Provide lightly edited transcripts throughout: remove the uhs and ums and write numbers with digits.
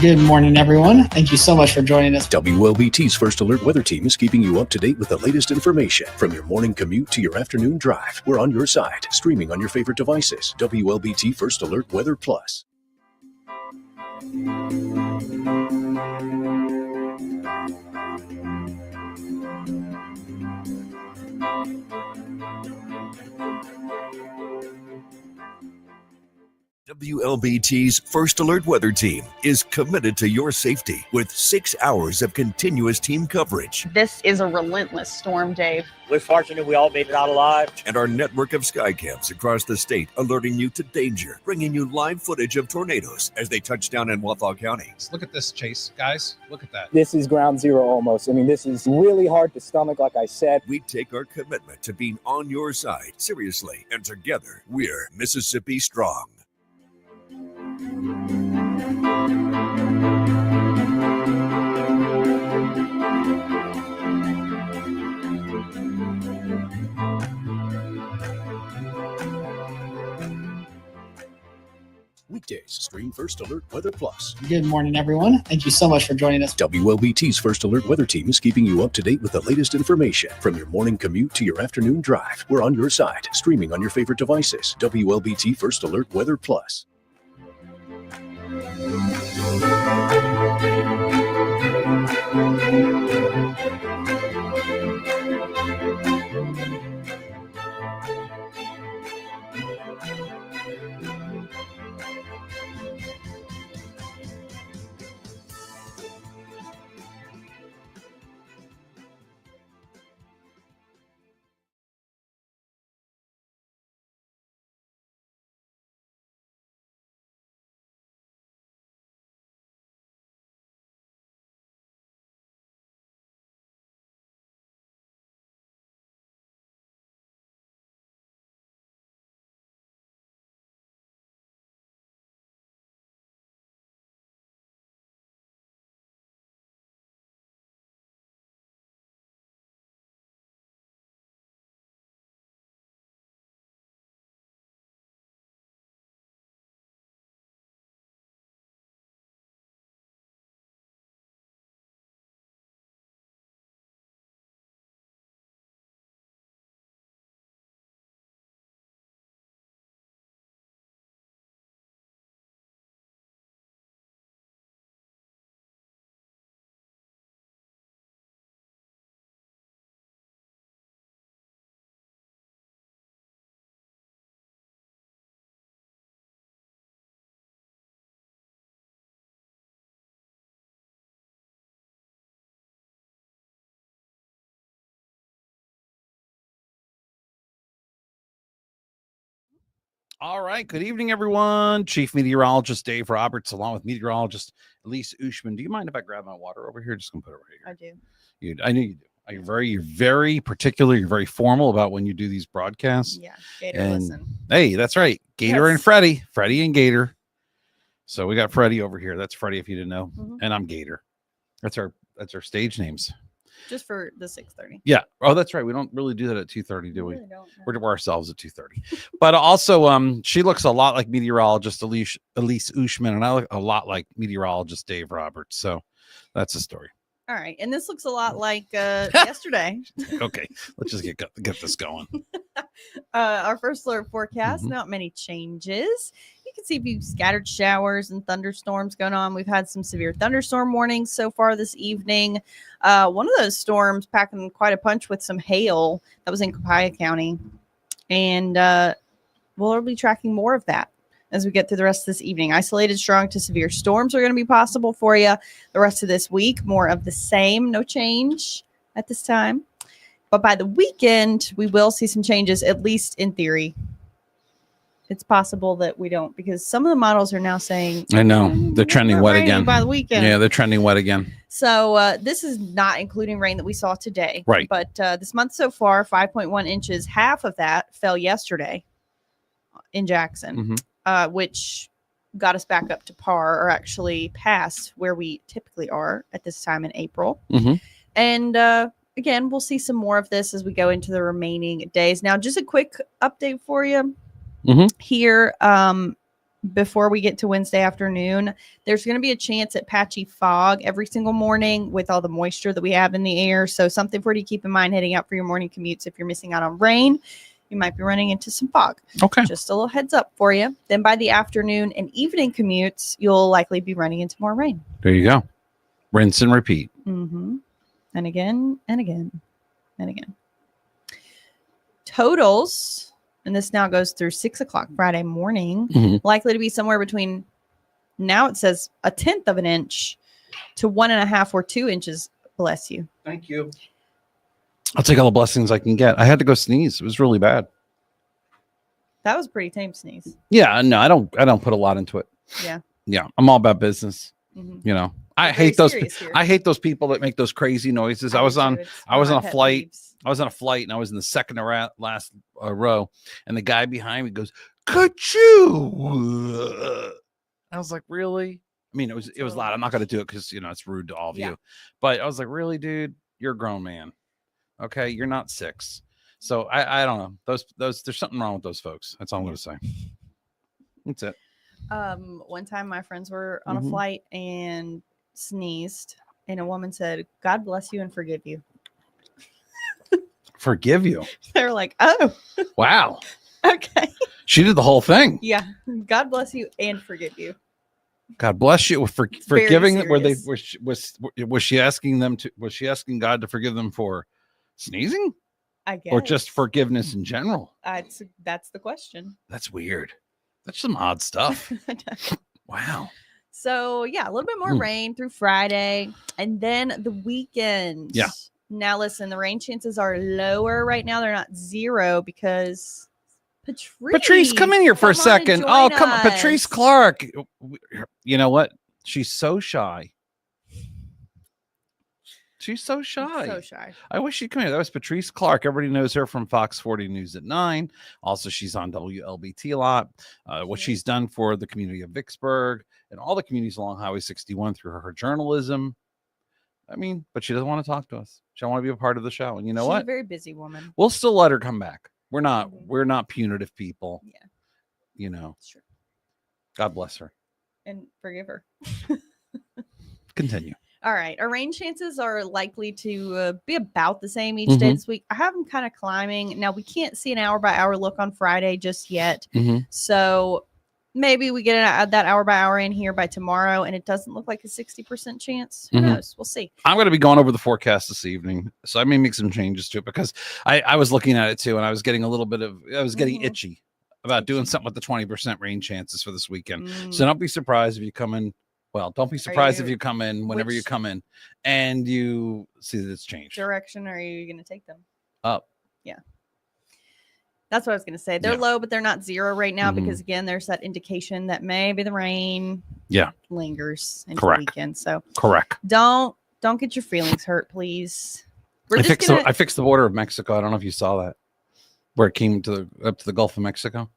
Good morning, everyone. Thank you so much for joining us. WLBT's First Alert Weather Team is keeping you up to date with the latest information. From your morning commute to your afternoon drive, we're on your side, streaming on your favorite devices. WLBT First Alert Weather Plus. WLBT's First Alert Weather Team is committed to your safety with 6 hours of continuous team coverage. This is a relentless storm, Dave. We're fortunate we all made it out alive. And our network of sky cams across the state alerting you to danger, bringing you live footage of tornadoes as they touch down in Wathau County. Look at this, Chase. Guys, look at that. This is ground zero almost. I mean, this is really hard to stomach, like I said. We take our commitment to being on your side seriously, and together we're Mississippi Strong. Weekdays, stream First Alert Weather Plus. Good morning, everyone. Thank you so much for joining us. WLBT's First Alert Weather Team is keeping you up to date with the latest information. From your morning commute to your afternoon drive, we're on your side, streaming on your favorite devices. WLBT First Alert Weather Plus. All right. Good evening, everyone. Chief Meteorologist Dave Roberts, along with meteorologist Elise Ushman. Do you mind if I grab my water over here? Just gonna put it right here. I do. I know you do. You're very particular. You're very formal about when you do these broadcasts. Yeah, Gator, listen. Hey, that's right. Gator Yes. and Freddie and Gator. So we got Freddie over here. That's Freddie, if you didn't know. Mhm. And I'm Gator. That's our stage names. Just for the 6:30. Yeah. Oh, that's right. We don't really do that at 2:30, do we? Really don't, no. We're ourselves at 2:30. But also, she looks a lot like meteorologist Elise Ushman, and I look a lot like meteorologist Dave Roberts. So that's the story. All right, and this looks a lot like yesterday. Okay, let's just get this going. Our first alert forecast, Mhm. not many changes. You can see a few scattered showers and thunderstorms going on. We've had some severe thunderstorm warnings so far this evening. One of those storms packing quite a punch with some hail that was in Copiah County. And we'll be tracking more of that as we get through the rest of this evening. Isolated strong to severe storms are going to be possible for you the rest of this week. More of the same, no change at this time. But by the weekend, we will see some changes, at least in theory. It's possible that we don't, because some of the models are now saying, I know they're trending wet raining again by the weekend. Yeah, they're trending wet again. So this is not including rain that we saw today. Right. But this month so far, 5.1 inches. Half of that fell yesterday in Jackson, which got us back up to par, or actually past where we typically are at this time in April. And again, we'll see some more of this as we go into the remaining days. Now, just a quick update for you here. before we get to Wednesday afternoon, there's going to be a chance at patchy fog every single morning with all the moisture that we have in the air. So something for you to keep in mind heading out for your morning commutes. If you're missing out on rain, you might be running into some fog. Okay. Just a little heads up for you. Then by the afternoon and evening commutes, you'll likely be running into more rain. There you go. Rinse and repeat. Mm-hmm. And again, and again, and again. Totals, and this now goes through 6 o'clock Friday morning, Mhm. likely to be somewhere between, now it says 1/10 of an inch to 1.5 or 2 inches. Bless you. Thank you. I'll take all the blessings I can get. I had to go sneeze. It was really bad. That was a pretty tame sneeze. Yeah, no, I don't put a lot into it. Yeah. Yeah, I'm all about business. Mhm. You know, I We're very hate those. serious here. I hate those people that make those crazy noises. I do was too. on. It's I was one on of a my pet flight. peeves. I was on a flight and I was in the second to last row, and the guy behind me goes, "Ka-choo!" I was like, "Really?" I mean, it was loud. I'm not going to do it because it's rude to all of Yeah. you. But I was like, "Really, dude? You're a grown man. Okay, you're not 6." So I don't know. Those there's something wrong with those folks. That's all I'm going to say. That's it. One time my friends were on Mhm. a flight and sneezed, and a woman said, "God bless you and forgive you." Forgive you. They were like, "Oh, Wow. okay." She did the whole thing. Yeah. God bless you and forgive you. God bless you for Very forgiving them. Were they serious. was she asking them to? Was she asking God to forgive them for sneezing I guess. or just forgiveness in general? That's the question. That's weird. That's some odd stuff. Wow. So yeah, a little bit more Hmm. rain through Friday, and then the weekend. Yeah. Now listen, the rain chances are lower right now. They're not 0 because Patrice, come in here for a come on and second. Oh, join come on, Patrice us. Clark. You know what? She's so shy. She's so shy. So shy. I wish she'd come here. That was Patrice Clark. Everybody knows her from Fox 40 News at 9. Also, she's on WLBT a lot. What she's done for the community of Vicksburg and all the communities along Highway 61 through her journalism. I mean, but she doesn't want to talk to us. She don't want to be a part of the show. And you know She's what? a very busy woman. We'll still let her come back. We're not Mhm. we're not punitive people. Yeah. You know. Sure. God bless her. And forgive her. Continue. All right. Our rain chances are likely to be about the same each day this week. I have them kind of climbing. Now, we can't see an hour by hour look on Friday just yet. Mhm. So maybe we get that hour by hour in here by tomorrow, and it doesn't look like a 60% chance. Who Mhm. knows? We'll see. I'm going to be going over the forecast this evening, so I may make some changes to it because I was looking at it too, and I was getting getting Mhm. itchy about doing Itchy. something with the 20% rain chances for this weekend. Mm. So don't be surprised if you come in. Well, don't be surprised if you- you come in whenever you which- come in and you see that it's changed Direction are you going to take them? up. That's what I was going to say. They're Yeah. low, but they're not 0 right now Mhm. because, again, there's that indication that maybe the rain Yeah. lingers into Correct. the weekend. So Correct. don't get your feelings hurt, please. We're I just fixed, gonna, I fixed the border of Mexico. I don't know if you saw that, where it came up to the Gulf of Mexico.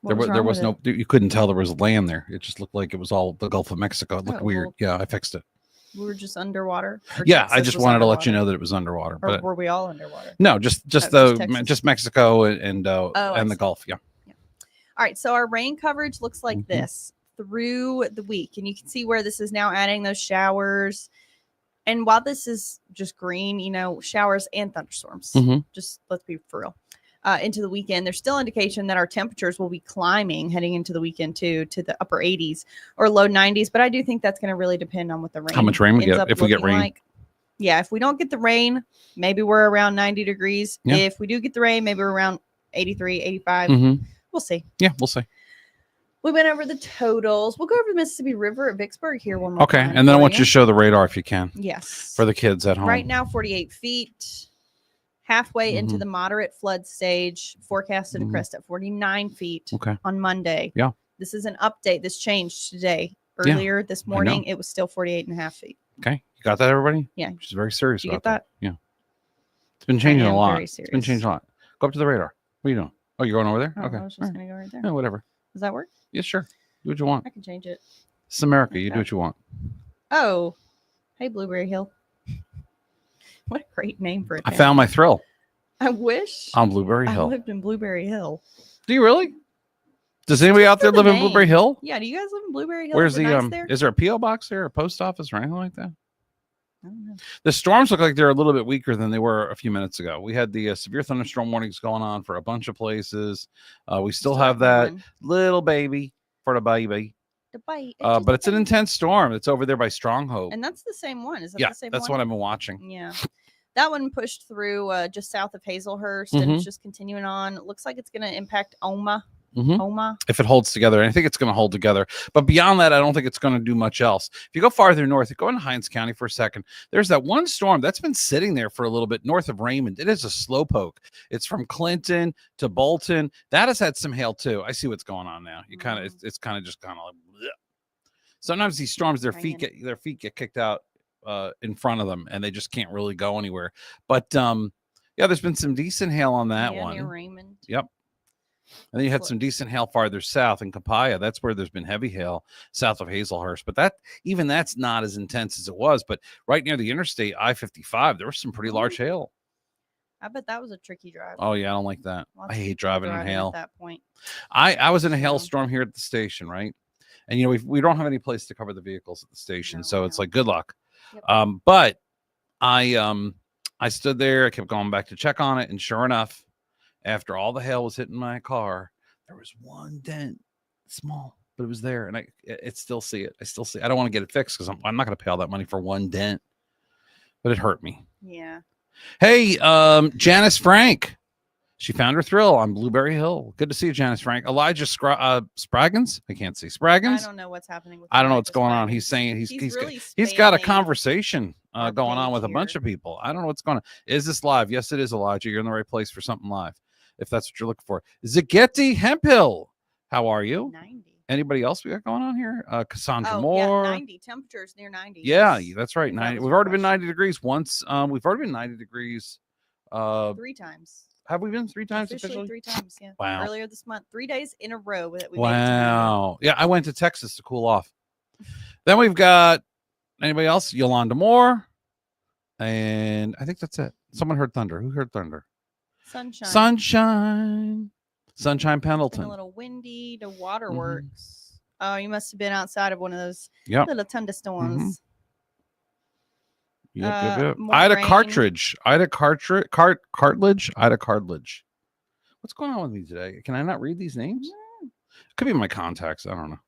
what was There wrong was with no, you couldn't tell there was land there. It just looked like it was all the Gulf of Mexico. It looked Oh, weird. well, Yeah, I fixed it. it? We were just underwater. Or Yeah, I Texas just was wanted to let you underwater? know that it was underwater. Or But were we all underwater? no, just Oh, just Texas. just Mexico and I the see. Gulf. Yeah. All right, so our rain coverage looks like Mhm. this through the week, and you can see where this is now adding those showers. And while this is just green, showers and thunderstorms. Mhm. Just let's be for real. Into the weekend, there's still indication that our temperatures will be climbing heading into the weekend too, to the upper 80s or low 90s. But I do think that's going to really depend on what the rain. How much rain we ends get up if we get looking rain. like. Yeah, if we don't get the rain, maybe we're around 90 degrees. Yeah. If we do get the rain, maybe we're around 83, 85. Mhm. We'll see. Yeah, we'll see. We went over the totals. We'll go over the Mississippi River at Vicksburg here one more Okay, time. and then I for want you to show the radar if you can Yes. for the kids at home. Right now, 48 feet, halfway into Mhm. the moderate flood stage, forecasted to Mhm. crest at 49 feet Okay. on Monday. Yeah. This is an update. This changed today. Yeah, Earlier this morning, it was still 48 and a half feet. Okay, you got that, everybody? Yeah. She's very serious Did you about get that? Yeah, it's been changing am a lot. very It's been serious. changing a lot. Go up to the radar. What are you doing? Oh, you're going over there? Oh, Okay. I was just All right. going to go right there. Yeah, whatever. Does that work? Yeah, sure. Do what you want. I can change it. It's America. Like You do that. what you want. Oh, hey, Blueberry Hill. What a great name for a I town. found my thrill I wish on Blueberry I Hill. lived in Blueberry Hill. Do you really? Does anybody out there the live in name. Blueberry Hill? Yeah, do you guys live in Blueberry Hill? Where's Is it the nice there? is there a PO box there, a post office, or anything like that? I don't know. The storms look like they're a little bit weaker than they were a few minutes ago. We had the severe thunderstorm warnings going on for a bunch of places. We still have that one. little baby for the baby. The bite. But it's an intense storm. It's over there by Stronghold. And that's the same one. Is that Yeah, the same that's one? what I've been watching. Yeah. That one pushed through just south of Hazelhurst and it's just continuing on. It looks like it's going to impact Oma. Oma. If it holds together, and I think it's going to hold together. But beyond that, I don't think it's going to do much else. If you go farther north, you go into Hinds County for a second. There's that one storm that's been sitting there for a little bit north of Raymond. It is a slowpoke. It's from Clinton to Bolton. That has had some hail too. I see what's going on now. You kind of, it's kind of just kind of like. Bleh. Sometimes these storms, their feet get kicked out in front of them, and they just can't really go anywhere. But yeah, there's been some decent hail on that one. Near Raymond. Yep. And then you had some decent hail farther south in Capaya. That's where there's been heavy hail south of Hazelhurst. But that's not as intense as it was. But right near the interstate, I-55, there was some pretty large hail. I bet that was a tricky drive. Oh, yeah, I don't like that. I hate driving in hail. At that point. I was in a hailstorm here at the station, right? And, you know, we don't have any place to cover the vehicles at the station. So it's like, good luck. Yep. But I stood there. I kept going back to check on it. And sure enough, after all the hail was hitting my car, there was one dent, small, but it was there, and I still see it. I still see it. I don't want to get it fixed because I'm not going to pay all that money for one dent, but it hurt me. Yeah. Hey, Janice Frank, she found her thrill on Blueberry Hill. Good to see you, Janice Frank. Elijah Spraggins, I can't see Spraggins. I don't know what's happening with. I don't know what's going on. He's saying he's got a conversation going on with a bunch of people. I don't know what's going on. Is this live? Yes, it is, Elijah. You're in the right place for something live, if that's what you're looking for. Zagetti Hemphill, how are you? 90. Anybody else we got going on here? Cassandra Moore. Yeah, 90. Temperatures near 90. Yeah, that's right. 90. That We've already been 90 degrees once. We've already been 90 degrees. 3 times. Have we been 3 times officially? 3 times, yeah. Wow. Earlier this month, 3 days in a row that we wow. Yeah, I went to Texas to cool off. Then we've got anybody else? Yolanda Moore. And I think that's it. Someone heard thunder. Who heard thunder? Sunshine Pendleton. A little windy. The waterworks. Oh, you must have been outside of one of those little thunderstorms. Yep. Ida Cartridge. Cartledge. What's going on with me today? Can I not read these names? Could be my contacts. I don't know.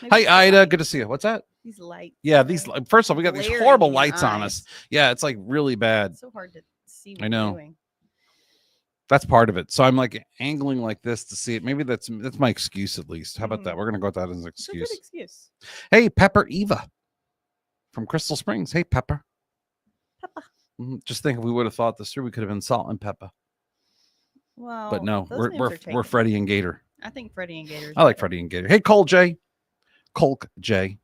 Maybe hi, Ida. Good to see you. What's that? These lights. Yeah, first of all, we got these horrible lights on us. Yeah, it's like really bad. It's so hard to see what I know. you're doing. That's part of it. So I'm like angling like this to see it. Maybe that's my excuse at least. How about that? We're gonna go with that as an excuse. It's a good excuse. Hey, Pepper Eva from Crystal Springs. Hey, Pepper. Just think if we would have thought this through, we could have been Salt and Pepper. Well, but no, we're Freddie and Gator. I think Freddie and Gator. I like Freddie and Gator. Hey, Colk J.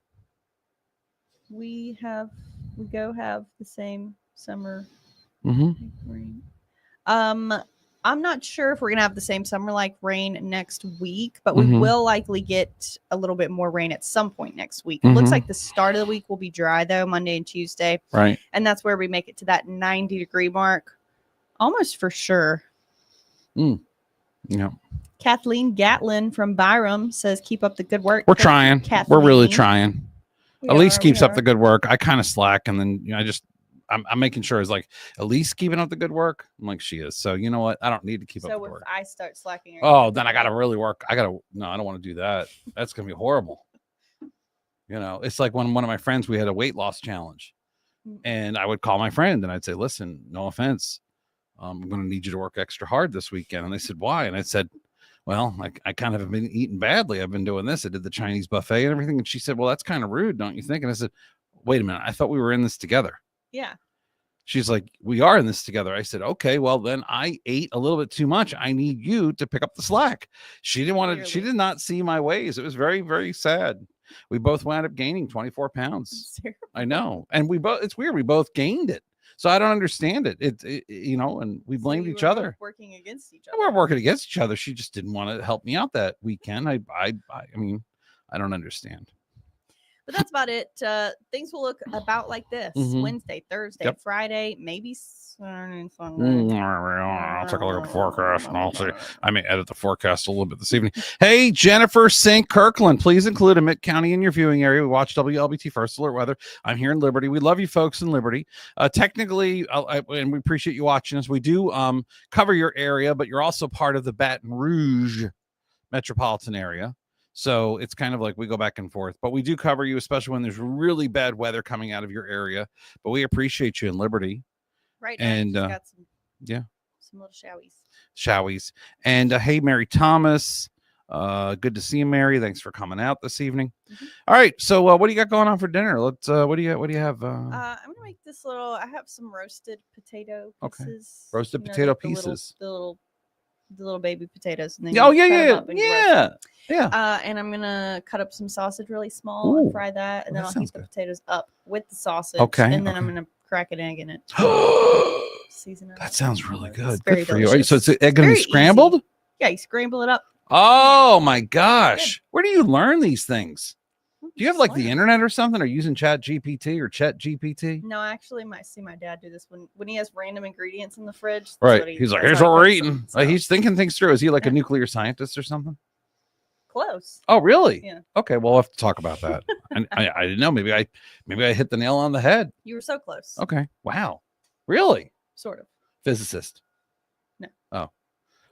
We have the same summer. I'm not sure if we're gonna have the same summer like rain next week, but we will likely get a little bit more rain at some point next week. It looks like the start of the week will be dry though, Monday and Tuesday. Right. And that's where we make it to that 90-degree mark. Almost for sure. Yeah. Kathleen Gatlin from Byram says, keep up the good work. We're trying. Kathleen. We're really trying. Elise keeps up the good work. I kind of slack, and then I'm making sure it's like Elise keeping up the good work. I'm like, she is. So you know what? I don't need to keep up the work. So if I start slacking, then I got to really work. No, I don't want to do that. That's gonna be horrible. You know, it's like when one of my friends, we had a weight loss challenge, and I would call my friend and I'd say, listen, no offense, I'm going to need you to work extra hard this weekend. And they said, why? And I said, well, I kind of have been eating badly. I've been doing this. I did the Chinese buffet and everything. And she said, well, that's kind of rude, don't you think? And I said, wait a minute. I thought we were in this together. Yeah. She's like, we are in this together. I said, okay, well, then I ate a little bit too much. I need you to pick up the slack. She did not see my ways. It was very, very sad. We both wound up gaining 24 pounds. I know. And it's weird. We both gained it. So I don't understand it. And we blamed each other. Working against each other. We're working against each other. She just didn't want to help me out that weekend. I mean, I don't understand. But that's about it. Things will look about like this: Wednesday, Thursday, Friday, maybe Saturday, Sunday. I'll take a look at the forecast and I'll see. I may edit the forecast a little bit this evening. Hey, Jennifer St. Kirkland, please include Emmett County in your viewing area. We watch WLBT First Alert Weather. I'm here in Liberty. We love you folks in Liberty. Technically, and we appreciate you watching us. We do cover your area, but you're also part of the Baton Rouge metropolitan area. So it's kind of like we go back and forth, but we do cover you, especially when there's really bad weather coming out of your area. But we appreciate you in Liberty. Right. And got some little showies. And hey, Mary Thomas. Good to see you, Mary. Thanks for coming out this evening. All right. So what do you got going on for dinner? Let's what do you have? I'm gonna make this little. I have some roasted potato pieces. Okay. Roasted potato pieces. The little baby potatoes. And then and I'm gonna cut up some sausage really small and fry that, and then I'll heat the potatoes up with the sausage. Okay. And then I'm gonna crack an egg in it. Season it. That sounds really good. Good for you. So it's egg gonna be scrambled? Easy. Yeah, you scramble it up. Oh my gosh. Where do you learn these things? Do you have like the internet or something, or using Chat GPT or Chat GPT? No, actually, I see my dad do this when he has random ingredients in the fridge. Right. He's like, here's what we're eating. So. He's thinking things through. Is he like a nuclear scientist or something? Close. Oh, really? Yeah. Okay. Well, we'll have to talk about that. I didn't know. Maybe I hit the nail on the head. You were so close. Okay. Wow. Really? Sort of. Physicist. No. Oh.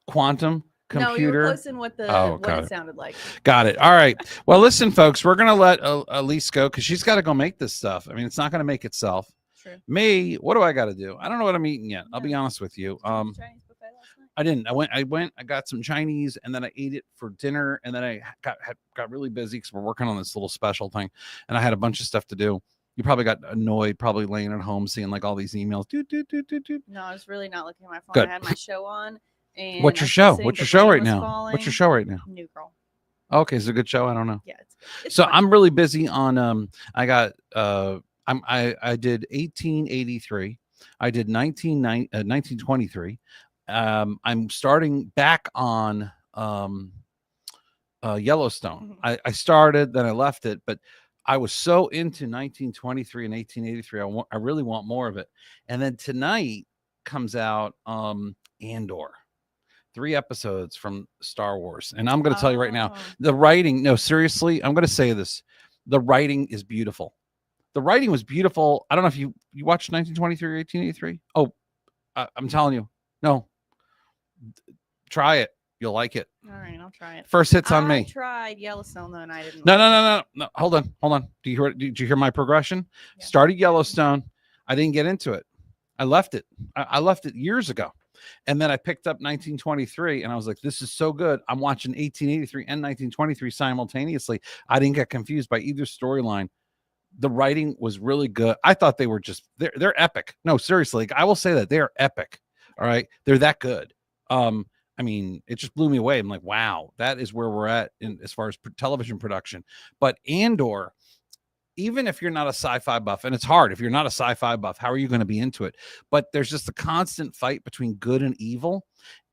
Quantum. Computer. No, you were close in what it sounded like. Got it. All right. Well, listen, folks, we're going to let Elise go because she's got to go make this stuff. I mean, it's not going to make itself. True. Me, what do I got to do? I don't know what I'm eating yet. I'll be honest with you. Chinese buffet last night? I didn't. I got some Chinese, and then I ate it for dinner, and then I got really busy because we're working on this little special thing, and I had a bunch of stuff to do. You probably got annoyed, probably laying at home, seeing like all these emails. No, I was really not looking at my phone. Good. I had my show on. And What's your show? What's your show right now? What's your show right now? New Girl. Okay, it's a good show. I don't know. Yeah, it's so fun. I'm really busy on I got I did 1883. I did 1923. I'm starting back on Yellowstone. I started, then I left it, but I was so into 1923 and 1883. I really want more of it. And then tonight comes out Andor. 3 episodes from Star Wars. And I'm going to tell you right now, the writing, no, seriously, I'm going to say this. The writing is beautiful. The writing was beautiful. I don't know if you watched 1923 or 1883. Oh, I'm telling you, no, try it. You'll like it. All right, I'll try it. First hits on me. I tried Yellowstone though, and I didn't. No. Hold on. Did you hear my progression? Yeah. Started Yellowstone. I didn't get into it. I left it. I left it years ago. And then I picked up 1923 and I was like, this is so good. I'm watching 1883 and 1923 simultaneously. I didn't get confused by either storyline. The writing was really good. I thought they were they're epic. No, seriously, I will say that they are epic. All right. They're that good. I mean, it just blew me away. I'm like, wow, that is where we're at as far as television production. But Andor, even if you're not a sci-fi buff, and it's hard if you're not a sci-fi buff, how are you going to be into it? But there's just a constant fight between good and evil.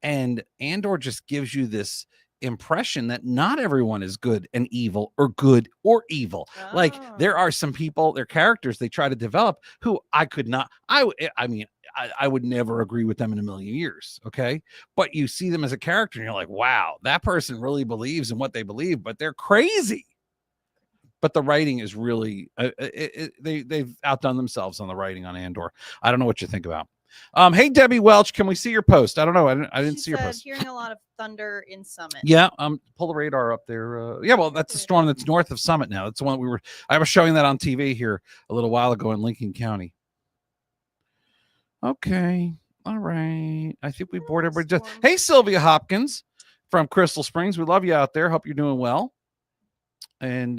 And Andor just gives you this impression that not everyone is good and evil or good or evil. Oh. Like there are some people, their characters they try to develop who I could not, I mean, I would never agree with them in a million years. Okay. But you see them as a character and you're like, wow, that person really believes in what they believe, but they're crazy. But the writing is really, they've outdone themselves on the writing on Andor. I don't know what you think about. Hey, Debbie Welch, can we see your post? I don't know. I didn't see your post. Hearing a lot of thunder in Summit. Yeah. Pull the radar up there. Yeah. Well, that's the storm that's north of Summit now. That's the one I was showing that on TV here a little while ago in Lincoln County. Okay. All right. I think we bored everybody. Hey, Sylvia Hopkins from Crystal Springs. We love you out there. Hope you're doing well. And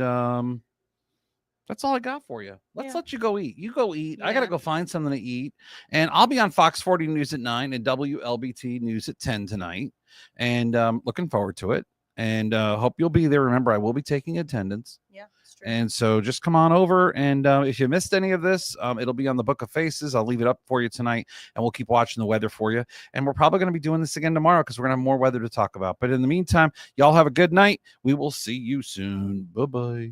that's all I got for you. Let's let you go eat. You go eat. Yeah. I got to go find something to eat. And I'll be on Fox 40 News at 9 and WLBT News at 10 tonight. And looking forward to it. And hope you'll be there. Remember, I will be taking attendance. Yeah, that's true. And so just come on over. And if you missed any of this, it'll be on the Book of Faces. I'll leave it up for you tonight. And we'll keep watching the weather for you. And we're probably going to be doing this again tomorrow because we're going to have more weather to talk about. But in the meantime, y'all have a good night. We will see you soon. Bye-bye.